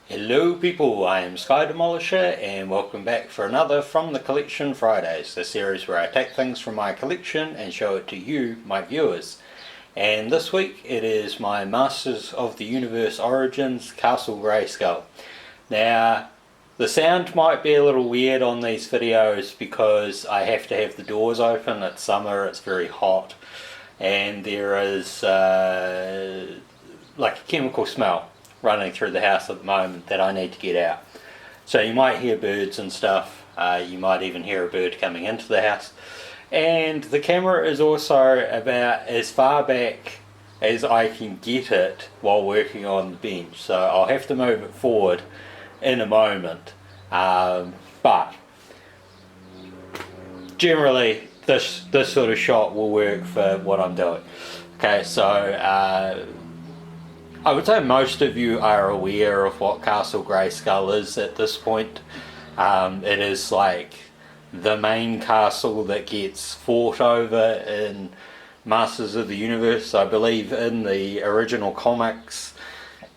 Hello people, I am Sky Demolisher and welcome back for another From the Collection Fridays, the series where I take things from my collection and show it to you, my viewers. And this week it is my Masters of the Universe Origins Castle Grayskull. Now, the sound might be a little weird on these videos because I have to have the doors open. It's summer, it's very hot, and there is like a chemical smell running through the house at the moment that I need to get out. So you might hear birds and stuff, you might even hear a bird coming into the house. And the camera is also about as far back as I can get it while working on the bench, so I'll have to move it forward in a moment. But generally this sort of shot will work for what I'm doing. Okay, so I would say most of you are aware of what Castle Grayskull is at this point. It is like the main castle that gets fought over in Masters of the Universe. I believe in the original comics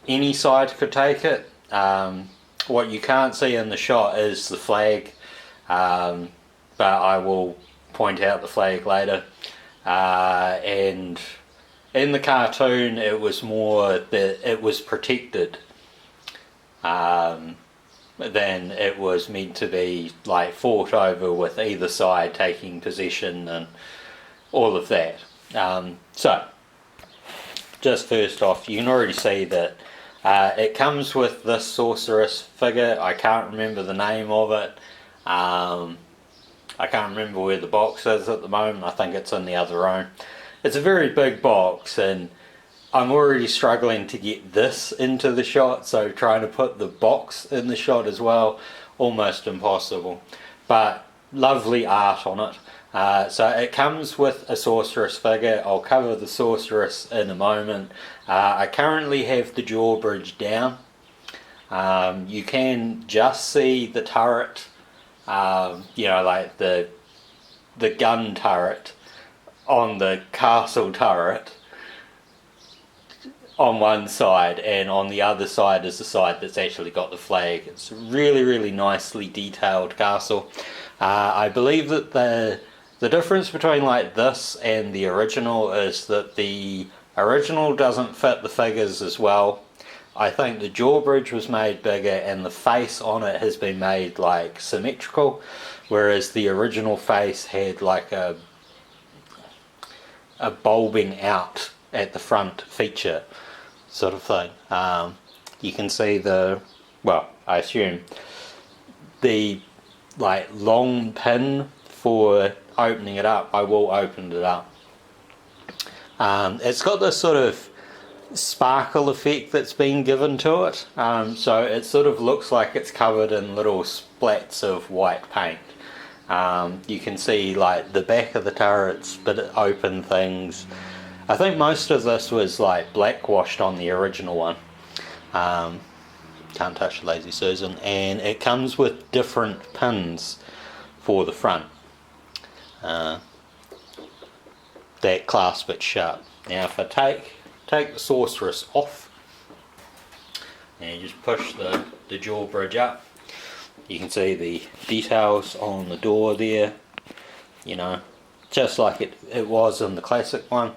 any side could take it. What you can't see in the shot is the flag, but I will point out the flag later. And in the cartoon it was more that it was protected than it was meant to be like fought over with either side taking possession and all of that. So just first off, you can already see that it comes with this Sorceress figure. I can't remember the name of it. I can't remember where the box is at the moment. I think it's in the other room. It's a very big box and I'm already struggling to get this into the shot, so trying to put the box in the shot as well, almost impossible. But lovely art on it. So it comes with a Sorceress figure. I'll cover the Sorceress in a moment. I currently have the drawbridge down. You can just see the turret, you know, like the gun turret on the castle turret on one side, and on the other side is the side that's actually got the flag. It's a really nicely detailed castle. I believe that the difference between like this and the original is that the original doesn't fit the figures as well. I think the drawbridge was made bigger and the face on it has been made like symmetrical, whereas the original face had like a bulbing out at the front feature sort of thing. You can see the, well, I assume the like long pin for opening it up. I will open it up. It's got this sort of sparkle effect that's been given to it, so it sort of looks like it's covered in little splats of white paint. You can see like the back of the turrets, but open things. I think most of this was like black washed on the original one. Can't touch Lazy Susan. And it comes with different pins for the front that clasp it shut. Now if I take the Sorceress off and you just push the drawbridge up, you can see the details on the door there, you know, just like it was in the classic one.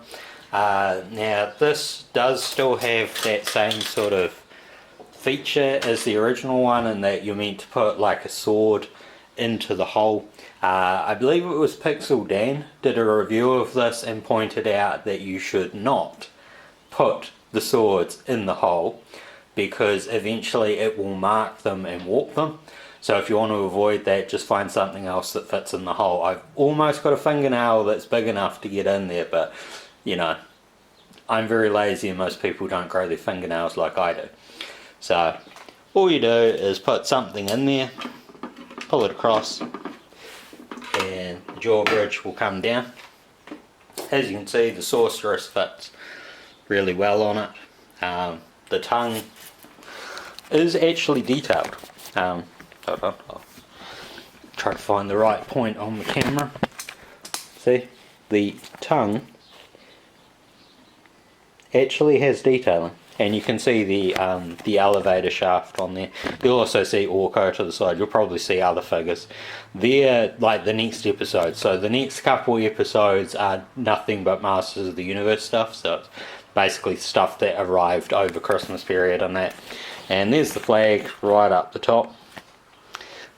Now this does still have that same sort of feature as the original one, in that you're meant to put like a sword into the hole. I believe it was Pixel Dan did a review of this and pointed out that you should not put the swords in the hole because eventually it will mark them and warp them. So if you want to avoid that, just find something else that fits in the hole. I've almost got a fingernail that's big enough to get in there, but you know, I'm very lazy and most people don't grow their fingernails like I do. So all you do is put something in there, pull it across, and the drawbridge will come down. As you can see, the Sorceress fits really well on it. The tongue is actually detailed. Hold on, I'll try to find the right point on the camera. See, the tongue actually has detailing. and you can see the elevator shaft on there. You'll also see Orko to the side. You'll probably see other figures. They're like the next episode. So the next couple episodes are nothing but Masters of the Universe stuff. So it's basically stuff that arrived over Christmas period and that. And there's the flag right up the top.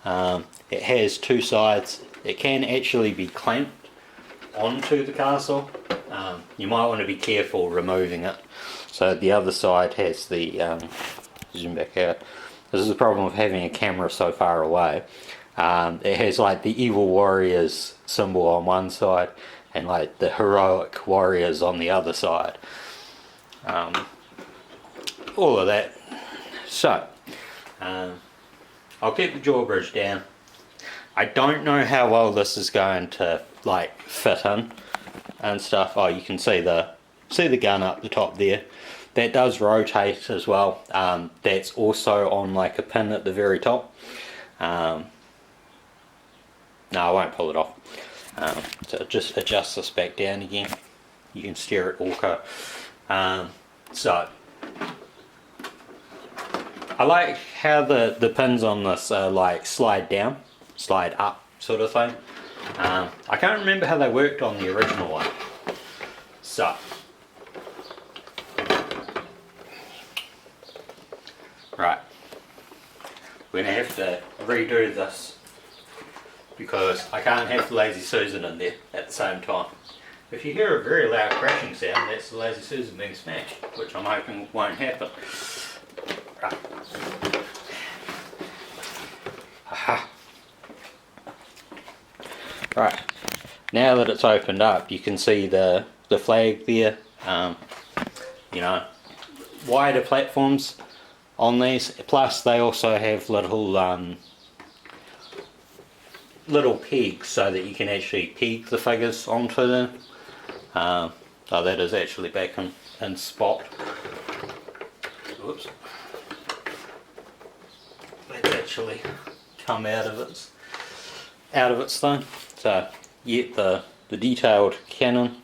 It has two sides. It can actually be clamped onto the castle. You might want to be careful removing it. So the other side has the zoom back out. This is the problem of having a camera so far away. It has like the evil warriors symbol on one side and like the heroic warriors on the other side. All of that. So I'll keep the drawbridge down. I don't know how well this is going to like fit in and stuff. Oh, you can see the gun up the top there. That does rotate as well. That's also on like a pin at the very top. No, I won't pull it off. So just adjust this back down again. You can steer it Orko. So I like how the pins on this are like slide down, slide up sort of thing. I can't remember how they worked on the original one. So right, we're going to have to redo this because I can't have the Lazy Susan in there at the same time. If you hear a very loud crashing sound, that's the Lazy Susan being smashed, which I'm hoping won't happen. Right. Aha. Right, now that it's opened up, you can see the flag there. You know, wider platforms on these, plus they also have little little pegs so that you can actually peg the figures onto them. So that is actually back in spot. Whoops. That's actually come out of its thing. So yet the detailed cannon,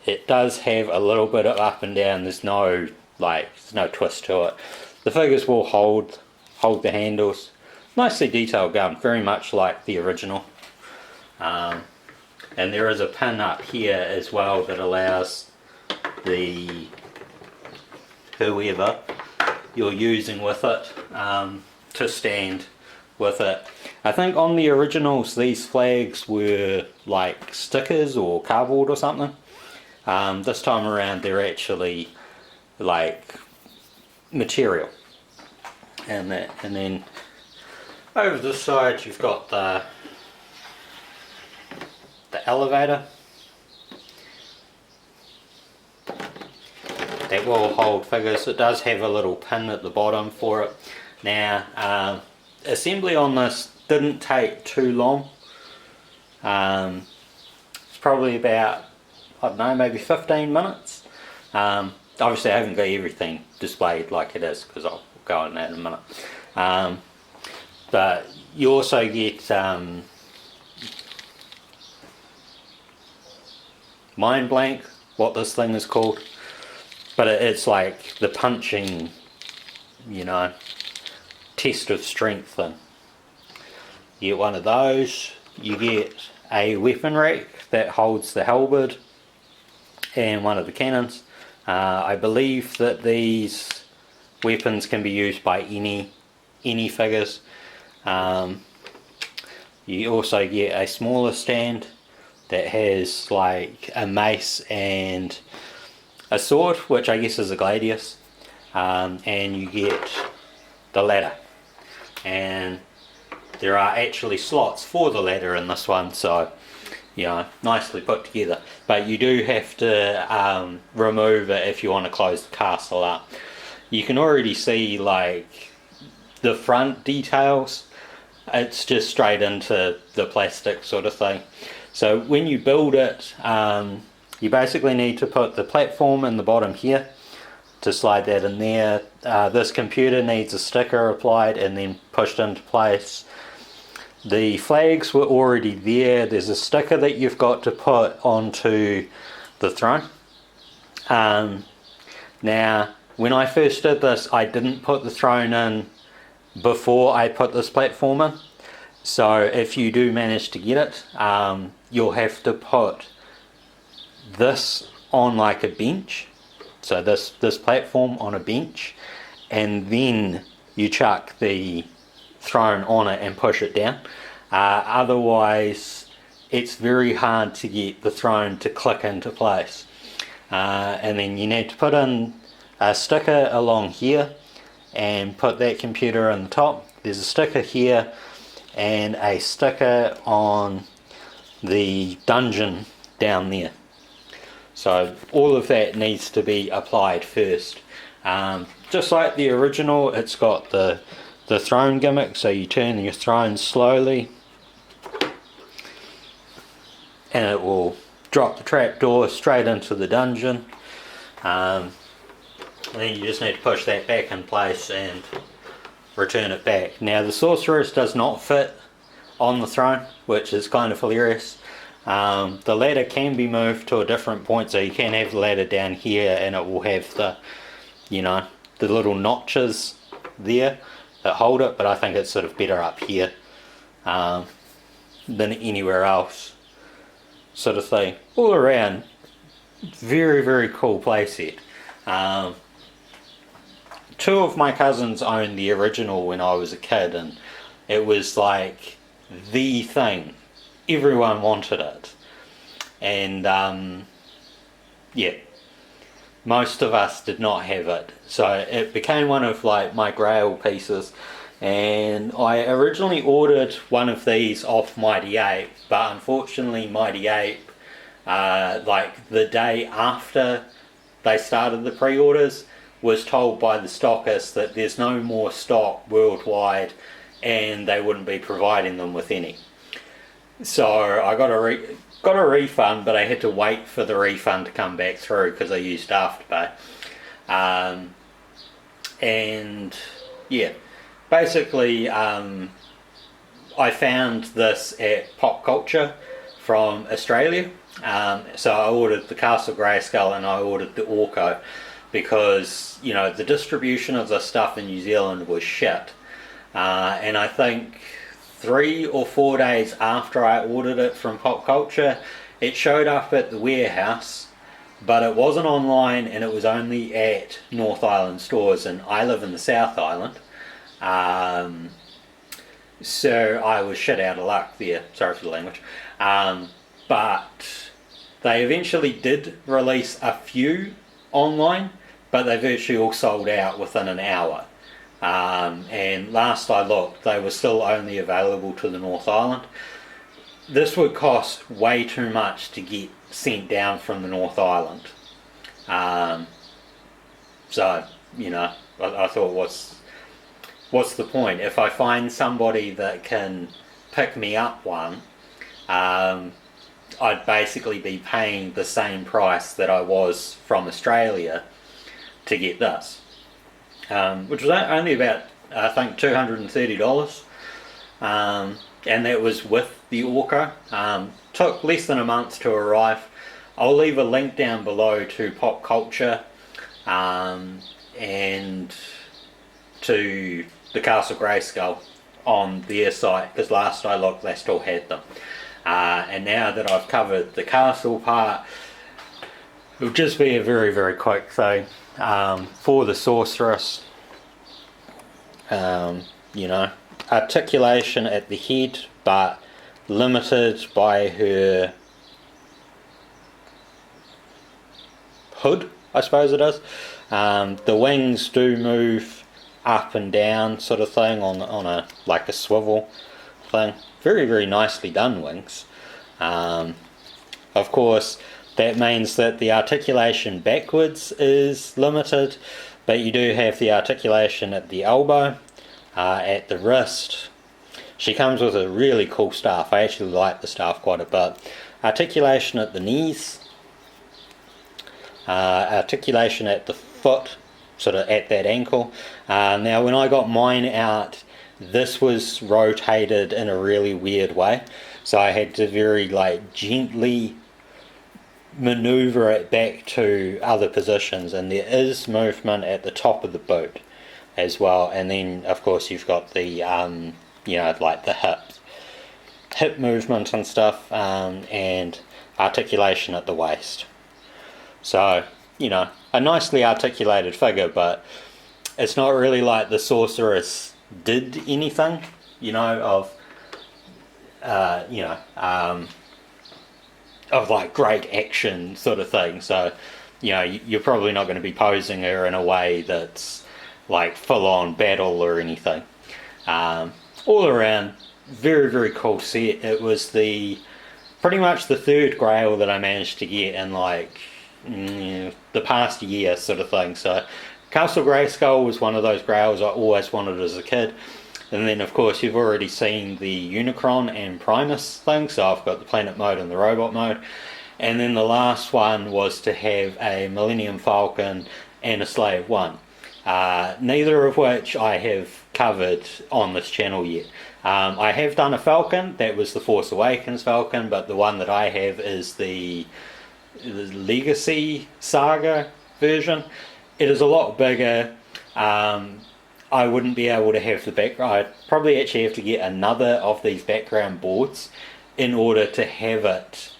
it does have a little bit of up and down. There's no twist to it. The figures will hold the handles. Nicely detailed gun, very much like the original. And there is a pin up here as well that allows the whoever you're using with it to stand with it. I think on the originals these flags were like stickers or cardboard or something. This time around they're actually like material. And then over this side you've got the elevator. That will hold figures. It does have a little pin at the bottom for it. Now, assembly on this didn't take too long. It's probably about, I don't know, maybe 15 minutes. Obviously I haven't got everything displayed like it is because I'll go on that in a minute. But you also get mind blank, what this thing is called. But it's like the punching, you know, test of strength thing. You get one of those. You get a weapon rack that holds the halberd and one of the cannons. I believe that these weapons can be used by any figures. You also get a smaller stand that has like a mace and a sword, which I guess is a gladius, and you get the ladder, and there are actually slots for the ladder in this one, so you know, nicely put together. But you do have to remove it if you want to close the castle up. You can already see like the front details. It's just straight into the plastic sort of thing. So when you build it, you basically need to put the platform in the bottom here to slide that in there. This computer needs a sticker applied and then pushed into place. The flags were already there. There's a sticker that you've got to put onto the throne. Now when I first did this, I didn't put the throne in before I put this platform in. So if you do manage to get it, you'll have to put this on like a bench. So this platform on a bench, and then you chuck the throne on it and push it down. Otherwise, it's very hard to get the throne to click into place. And then you need to put in a sticker along here and put that computer on the top. There's a sticker here and a sticker on the dungeon down there. So all of that needs to be applied first. Just like the original, it's got the throne gimmick, so you turn your throne slowly and it will drop the trapdoor straight into the dungeon. And then you just need to push that back in place and return it back. Now the Sorceress does not fit on the throne, which is kind of hilarious. The ladder can be moved to a different point, so you can have the ladder down here and it will have the, you know, the little notches there that hold it, but I think it's sort of better up here than anywhere else, sort of thing. All around, very, very cool playset. Two of my cousins owned the original when I was a kid, and it was like the thing. Everyone wanted it. And yeah, most of us did not have it. So it became one of like my grail pieces. And I originally ordered one of these off Mighty Ape, but unfortunately Mighty Ape, like the day after they started the pre-orders, was told by the stockist that there's no more stock worldwide and they wouldn't be providing them with any. So I got a refund, but I had to wait for the refund to come back through because I used Afterpay. And yeah, basically I found this at Pop Culture from Australia. So I ordered the Castle Grayskull and I ordered the Orko, because, you know, the distribution of the stuff in New Zealand was shit. And I think 3 or 4 days after I ordered it from Pop Culture, it showed up at the warehouse, but it wasn't online and it was only at North Island stores, and I live in the South Island. So I was shit out of luck there, sorry for the language. But they eventually did release a few online, but they virtually all sold out within an hour. And last I looked, they were still only available to the North Island. This would cost way too much to get sent down from the North Island. So, you know, I thought, what's the point? If I find somebody that can pick me up one, I'd basically be paying the same price that I was from Australia to get this. Which was only about, I think, $230. And that was with the Orko. Took less than a month to arrive. I'll leave a link down below to Pop Culture and to the Castle Grayskull on their site, because last I looked they still had them. And now that I've covered the castle part, it'll just be a very, very quick thing. For the Sorceress, you know, articulation at the head, but limited by her hood, I suppose it is. The wings do move up and down, sort of thing, on a like a swivel thing. Very, very nicely done wings. Of course, that means that the articulation backwards is limited, but you do have the articulation at the elbow, at the wrist. She comes with a really cool staff. I actually like the staff quite a bit. Articulation at the knees, articulation at the foot, sort of at that ankle. Now when I got mine out, this was rotated in a really weird way, so I had to very like gently maneuver it back to other positions, and there is movement at the top of the boot as well. And then of course you've got the you know, like the hip movement and stuff, and articulation at the waist. So, you know, a nicely articulated figure, but it's not really like the Sorceress did anything, you know, of like great action sort of thing. So, you know, you're probably not going to be posing her in a way that's like full-on battle or anything. All around, very, very cool set. It was pretty much the third grail that I managed to get in like the past year sort of thing. So Castle Grayskull was one of those grails I always wanted as a kid. And then of course you've already seen the Unicron and Primus thing, so I've got the planet mode and the robot mode. And then the last one was to have a Millennium Falcon and a Slave 1. Neither of which I have covered on this channel yet. I have done a Falcon, that was the Force Awakens Falcon, but the one that I have is the Legacy Saga version. It is a lot bigger. I wouldn't be able to have the background. I'd probably actually have to get another of these background boards in order to have it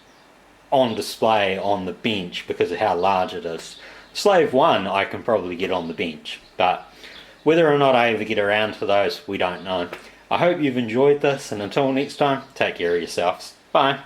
on display on the bench because of how large it is. Slave 1 I can probably get on the bench, but whether or not I ever get around to those, we don't know. I hope you've enjoyed this, and until next time, take care of yourselves. Bye.